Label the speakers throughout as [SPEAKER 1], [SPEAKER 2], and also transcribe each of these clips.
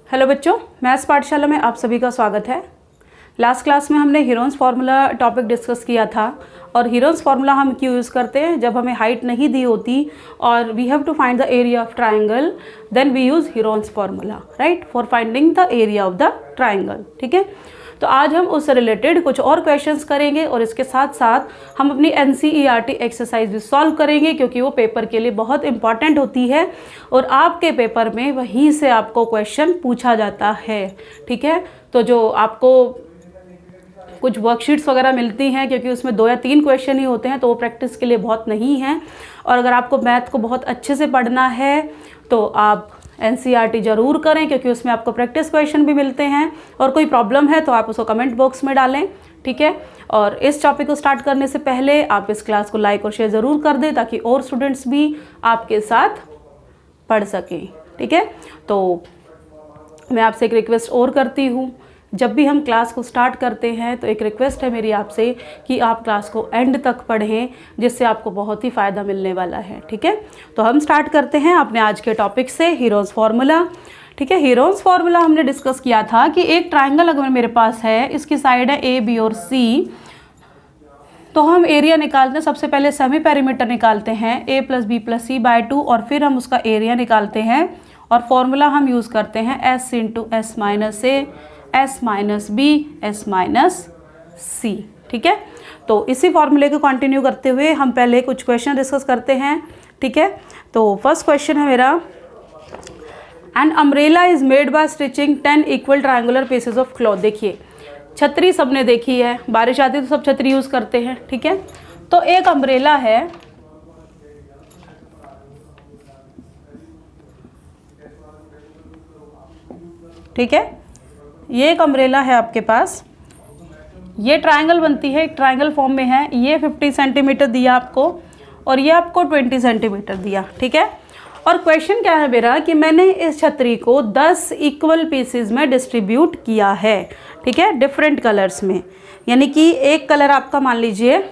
[SPEAKER 1] Hello बच्चों, maths पाठशाला में आप सभी का स्वागत है। लास्ट क्लास में हमने हीरोन्स फार्मूला टॉपिक डिस्कस किया था और हीरोन्स फार्मूला हम क्यों यूज़ करते हैं जब हमें हाइट नहीं दी होती और we have to find the area of triangle, then we use Heron's formula, right, for finding the area of the triangle. ठीक है, तो आज हम उससे रिलेटेड कुछ और क्वेश्चंस करेंगे और इसके साथ साथ हम अपनी NCERT एक्सरसाइज भी सॉल्व करेंगे क्योंकि वो पेपर के लिए बहुत इंपॉर्टेंट होती है और आपके पेपर में वहीं से आपको क्वेश्चन पूछा जाता है। ठीक है, तो जो आपको कुछ वर्कशीट्स वगैरह मिलती हैं क्योंकि उसमें 2 या 3 क्वेश्चन ही होते हैं तो वो प्रैक्टिस के लिए बहुत नहीं है। और अगर आपको मैथ को बहुत अच्छे से पढ़ना है तो आप NCERT ज़रूर करें क्योंकि उसमें आपको प्रैक्टिस क्वेश्चन भी मिलते हैं। और कोई प्रॉब्लम है तो आप उसको कमेंट बॉक्स में डालें। ठीक है, और इस टॉपिक को स्टार्ट करने से पहले आप इस क्लास को लाइक और शेयर ज़रूर कर दें ताकि और स्टूडेंट्स भी आपके साथ पढ़ सकें। ठीक है, तो मैं आपसे एक रिक्वेस्ट और करती हूँ, जब भी हम क्लास को स्टार्ट करते हैं तो एक रिक्वेस्ट है मेरी आपसे कि आप क्लास को एंड तक पढ़ें जिससे आपको बहुत ही फ़ायदा मिलने वाला है। ठीक है, तो हम स्टार्ट करते हैं अपने आज के टॉपिक से, हीरोन्स फार्मूला। ठीक है, हीरोन्स फार्मूला हमने डिस्कस किया था कि एक ट्राइंगल अगर मेरे पास है, इसकी साइड है A, B और C, तो हम एरिया निकालते हैं। सबसे पहले सेमी पेरीमीटर निकालते हैं A + B + C/2 और फिर हम उसका एरिया निकालते हैं और फॉर्मूला हम यूज़ करते हैं S × S - A, S - B, S - C। ठीक है, तो इसी फॉर्मूले को कंटिन्यू करते हुए हम पहले कुछ क्वेश्चन डिस्कस करते हैं। ठीक है, तो फर्स्ट क्वेश्चन है मेरा, an umbrella is made by stitching 10 equal triangular pieces of cloth. देखिए, छतरी सबने देखी है, बारिश आती है तो सब छतरी यूज़ करते हैं। ठीक है, तो एक अम्ब्रेला है, ठीक है, ये एक अम्ब्रेला है आपके पास, ये ट्रायंगल बनती है, एक ट्रायंगल फॉर्म में है। ये 50 सेंटीमीटर दिया आपको और ये आपको 20 सेंटीमीटर दिया। ठीक है, और क्वेश्चन क्या है मेरा कि मैंने इस छतरी को 10 इक्वल पीसेस में डिस्ट्रीब्यूट किया है। ठीक है, डिफरेंट कलर्स में, यानी कि एक कलर आपका मान लीजिए,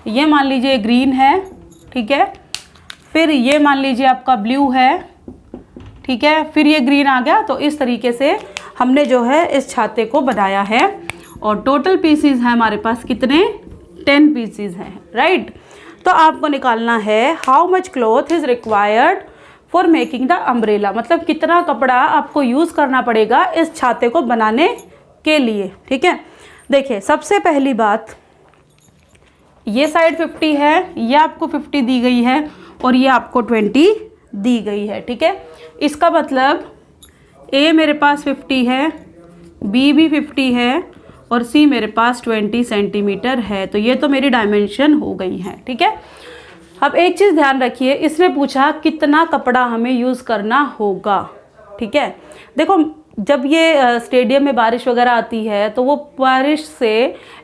[SPEAKER 1] ये मान लीजिए ग्रीन है, ठीक है, फिर ये मान लीजिए आपका ब्लू है, ठीक है, फिर ये ग्रीन आ गया। तो इस तरीके से हमने जो है इस छाते को बनाया है और टोटल पीसीज हैं हमारे पास कितने, 10 पीसीज हैं, राइट। तो आपको निकालना है how much cloth is required for making the umbrella, मतलब कितना कपड़ा आपको यूज़ करना पड़ेगा इस छाते को बनाने के लिए। ठीक है, देखिए सबसे पहली बात, ये साइड 50 है, ये आपको 50 दी गई है और ये आपको 20 दी गई है। ठीक है, इसका मतलब A मेरे पास 50 है, B भी 50 है और C मेरे पास 20 सेंटीमीटर है। तो ये तो मेरी डायमेंशन हो गई है। ठीक है, अब एक चीज़ ध्यान रखिए, इसने पूछा कितना कपड़ा हमें यूज़ करना होगा। ठीक है, देखो जब ये स्टेडियम में बारिश वगैरह आती है तो वो बारिश से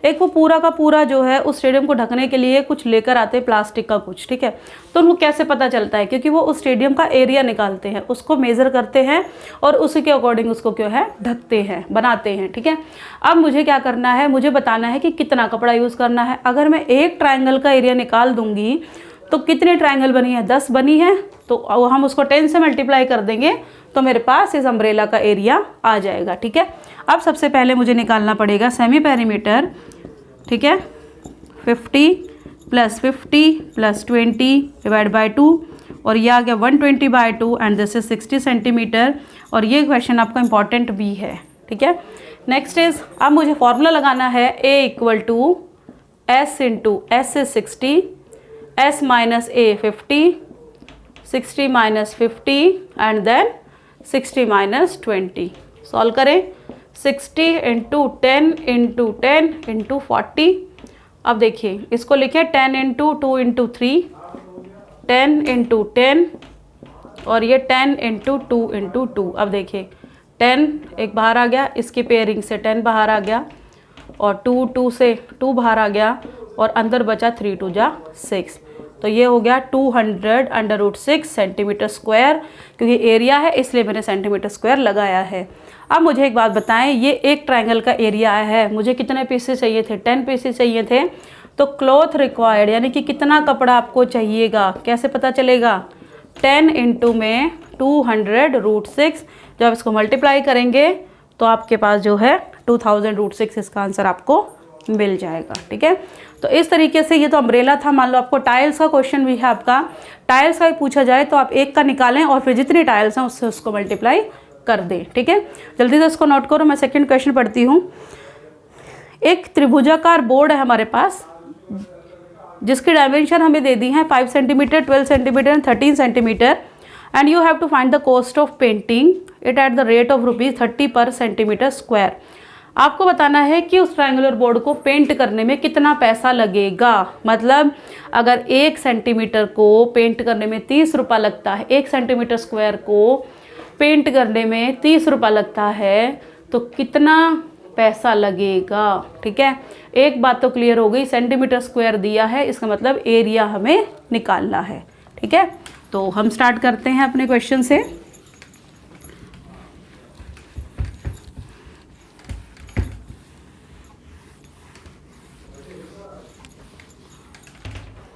[SPEAKER 1] एक वो पूरा का पूरा जो है उस स्टेडियम को ढकने के लिए कुछ लेकर आते हैं, प्लास्टिक का कुछ। ठीक है, तो उनको कैसे पता चलता है, क्योंकि वो उस स्टेडियम का एरिया निकालते हैं, उसको मेज़र करते हैं और उसी के अकॉर्डिंग उसको क्यों है ढकते हैं, बनाते हैं। ठीक है, अब मुझे क्या करना है, मुझे बताना है कि कितना कपड़ा यूज़ करना है। अगर मैं एक ट्राइंगल का एरिया निकाल दूंगी तो कितने ट्राइंगल बनी है, 10 बनी है, तो हम उसको 10 से मल्टीप्लाई कर देंगे तो मेरे पास इस अम्ब्रेला का एरिया आ जाएगा। ठीक है, अब सबसे पहले मुझे निकालना पड़ेगा सेमी पेरीमीटर। ठीक है, 50 + 50 + 20 / 2 और ये आ गया 120/2 एंड दिस इज 60 सेंटीमीटर। और ये क्वेश्चन आपका इंपॉर्टेंट भी है। ठीक है, नेक्स्ट इज, अब मुझे फॉर्मूला लगाना है A = S × S is 60, S - A 50, 60 - 50 and then 60 - 20। Solve करें, 60 × 10 × 10 × 40। अब देखिए इसको लिखे 10 × 2 × 3, 10 × 10 और ये 10 × 2 × 2। अब देखिए 10 एक बाहर आ गया, इसकी पेयरिंग से 10 बाहर आ गया और 2 से 2 बाहर आ गया और अंदर बचा 3 × 2 = 6। तो ये हो गया 200/√6 सेंटीमीटर स्क्वायर, क्योंकि एरिया है इसलिए मैंने सेंटीमीटर स्क्वायर लगाया है। अब मुझे एक बात बताएं, ये एक ट्रायंगल का एरिया है, मुझे कितने पीसेस चाहिए थे, 10 पीसेस चाहिए थे। तो क्लॉथ रिक्वायर्ड यानी कि कितना कपड़ा आपको चाहिएगा, कैसे पता चलेगा, 10 × में 200√6, जब इसको मल्टीप्लाई करेंगे तो आपके पास जो है 2000√6 इसका आंसर आपको मिल जाएगा। ठीक है, तो इस तरीके से ये तो अम्ब्रेला था। मान लो आपको टाइल्स का क्वेश्चन भी है, आपका टाइल्स का भी पूछा जाए तो आप एक का निकालें और फिर जितनी टाइल्स हैं उससे उसको मल्टीप्लाई कर दें। ठीक है, जल्दी से इसको नोट करो। मैं सेकंड क्वेश्चन पढ़ती हूँ। एक त्रिभुजाकार बोर्ड है हमारे पास जिसकी डायमेंशन हमें दे दी है 5 centimetre, 12 centimetre and 13 centimetre and you have to find the cost of painting it at the rate of ₹30 per centimetre square. आपको बताना है कि उस ट्रायंगुलर बोर्ड को पेंट करने में कितना पैसा लगेगा। मतलब अगर 1 सेंटीमीटर को पेंट करने में 30 रुपये लगता है, 1 सेंटीमीटर स्क्वायर को पेंट करने में 30 रुपये लगता है, तो कितना पैसा लगेगा। ठीक है, एक बात तो क्लियर हो गई, सेंटीमीटर स्क्वायर दिया है, इसका मतलब एरिया हमें निकालना है। ठीक है, तो हम स्टार्ट करते हैं अपने क्वेश्चन से।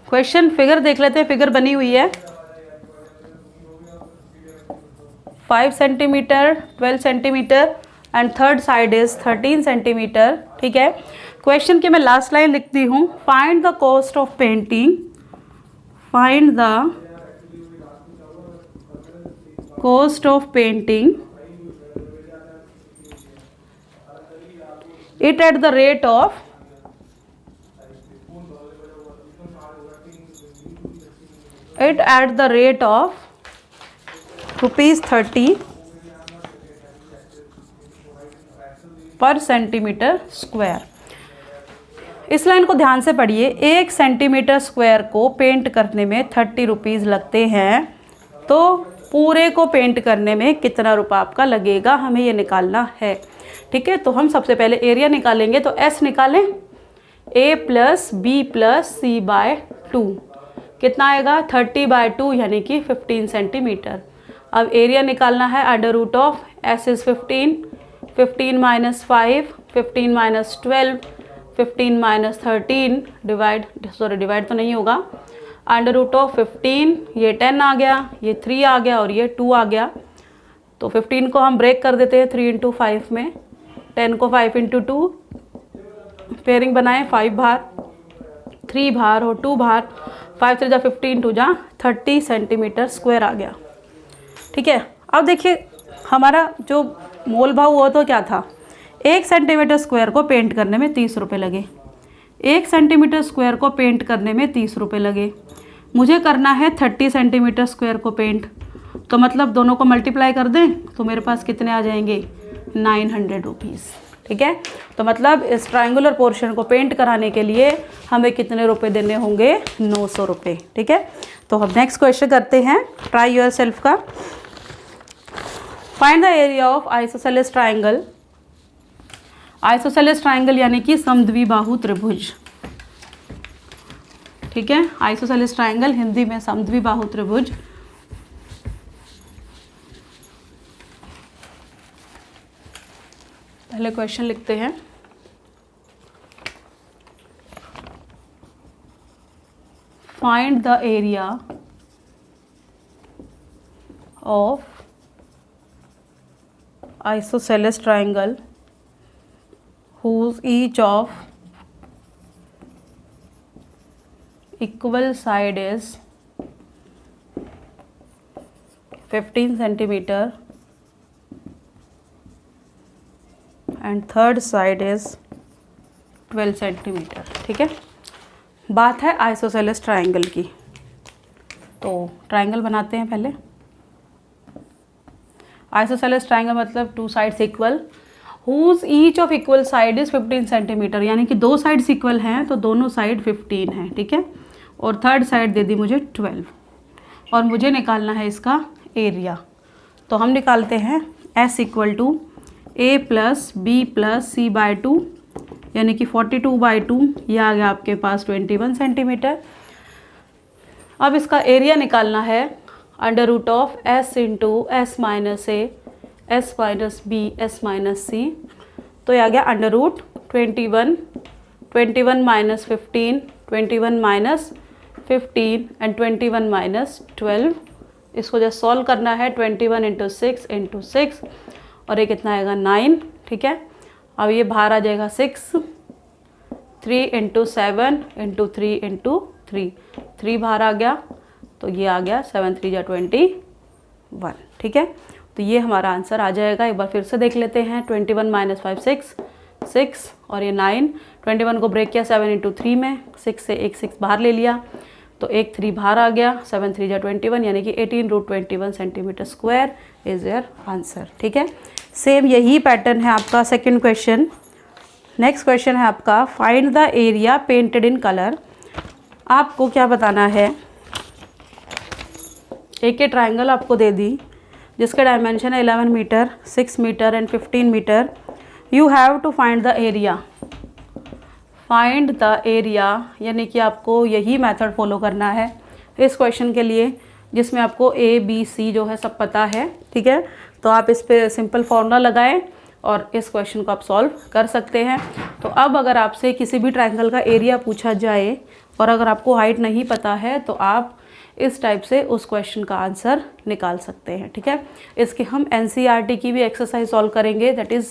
[SPEAKER 1] क्वेश्चन फिगर देख लेते हैं। फिगर बनी हुई है 5 centimetre, 12 centimetre and third side is 13 centimetre. ठीक है, क्वेश्चन की मैं लास्ट लाइन लिखती हूँ, find the cost of painting, find the cost of painting it at the rate of ₹30 per centimetre square. इस लाइन को ध्यान से पढ़िए। 1 सेंटीमीटर स्क्वायर को पेंट करने में 30 रुपीज़ लगते हैं, तो पूरे को पेंट करने में कितना रुपया आपका लगेगा, हमें ये निकालना है। ठीक है, तो हम सबसे पहले एरिया निकालेंगे। तो एस निकालें, A + B + C/2 कितना आएगा 30/2 यानी कि 15 सेंटीमीटर। अब एरिया निकालना है √of S इज़ 15, 15 - 5, 15 - 12, 15 - 13 डिवाइड तो नहीं होगा, √of 15, ये 10 आ गया, ये 3 आ गया और ये 2 आ गया। तो 15 को हम ब्रेक कर देते हैं 3 × 5 में, 10 को 5 × 2 पेयरिंग बनाएं, 5 बार, 3 बार और 2 बार, 5 3 × 15, 2 × 30 सेंटीमीटर स्क्वायर आ गया। ठीक है, अब देखिए हमारा जो मोल भाव हुआ तो क्या था, 1 सेंटीमीटर स्क्वायर को पेंट करने में 30 रुपये लगे, 1 सेंटीमीटर स्क्वायर को पेंट करने में 30 रुपये लगे। मुझे करना है 30 सेंटीमीटर स्क्वायर को पेंट, तो मतलब दोनों को मल्टीप्लाई कर दें तो मेरे पास कितने आ जाएंगे 900 रुपीज़। ठीक है, तो मतलब इस ट्रायंगुलर पोर्शन को पेंट कराने के लिए हमें कितने रुपए देने होंगे 900 रुपये। ठीक है, तो हम नेक्स्ट क्वेश्चन करते हैं ट्राई योर सेल्फ का। Find the area of isosceles triangle. Isosceles triangle यानी कि समद्विबाहु त्रिभुज। ठीक है, आइसोसेलेस ट्रायंगल हिंदी में समद्विबाहु त्रिभुज। पहले क्वेश्चन लिखते हैं। Find the area of isosceles triangle whose each of equal side is 15 centimeter and third side is 12 centimetre. ठीक है, बात है आइसोसेलेस ट्रायंगल की। तो ट्रायंगल बनाते हैं पहले। आइसोसेलेस ट्रायंगल मतलब 2 sides equal, whose each of equal side is 15 centimetre, यानी कि 2 साइड्स इक्वल हैं तो दोनों साइड 15 हैं। ठीक है, और थर्ड साइड दे दी मुझे 12 और मुझे निकालना है इसका एरिया। तो हम निकालते हैं S = A + B + C/2 यानी कि 42/2, ये आ गया आपके पास 21 सेंटीमीटर। अब इसका एरिया निकालना है √of S × S - A, S - B, S - C। तो ये आ गया √21, 21 - 15, 21 - 15 एंड 21 - 12 इसको जस्ट सॉल्व करना है। 21 इंटू 6 इंटू 6 और ये कितना आएगा 9, ठीक है। अब ये बाहर आ जाएगा 6, 3 इंटू 7 इंटू 3 इंटू 3, 3 बाहर आ गया तो ये आ गया 7 3 जा 21, ठीक है। तो ये हमारा आंसर आ जाएगा। एक बार फिर से देख लेते हैं। 21 माइनस 5 6 और ये 9, 21 को ब्रेक किया 7 इंटू 3 में, 6 से एक 6 बाहर ले लिया तो एक 3 बाहर आ गया, 7 3 जा 21 यानी कि 18√21 centimetre square is your answer, ठीक है। सेम यही पैटर्न है आपका सेकंड क्वेश्चन। नेक्स्ट क्वेश्चन है आपका find the area painted in colour. आपको क्या बताना है, एक ट्राइंगल आपको दे दी जिसका डायमेंशन है 11 metre, 6 metre and 15 metre. You have to find the area. Find the area यानी कि आपको यही मेथड फॉलो करना है इस क्वेश्चन के लिए, जिसमें आपको ABC जो है सब पता है, ठीक है। तो आप इस पर सिंपल फॉर्मूला लगाएं और इस क्वेश्चन को आप सॉल्व कर सकते हैं। तो अब अगर आपसे किसी भी ट्राइंगल का एरिया पूछा जाए और अगर आपको हाइट नहीं पता है तो आप इस टाइप से उस क्वेश्चन का आंसर निकाल सकते हैं, ठीक है। इसके हम NCERT की भी एक्सरसाइज सॉल्व करेंगे, दैट इज़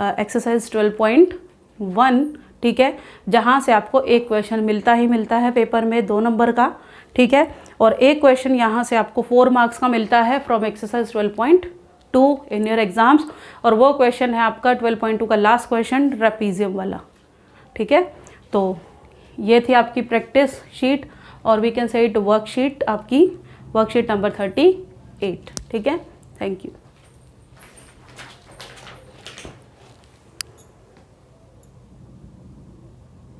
[SPEAKER 1] एक्सरसाइज 12.1, ठीक है, जहाँ से आपको एक क्वेश्चन मिलता ही मिलता है पेपर में 2 नंबर का, ठीक है। और एक क्वेश्चन यहाँ से आपको 4 मार्क्स का मिलता है from exercise 12.2 in your exams, और वो क्वेश्चन है आपका 12.2 का लास्ट क्वेश्चन ट्रेपीजियम वाला, ठीक है। तो ये थी आपकी प्रैक्टिस शीट और we can say it worksheet, आपकी वर्कशीट नंबर 38, ठीक है। Thank you.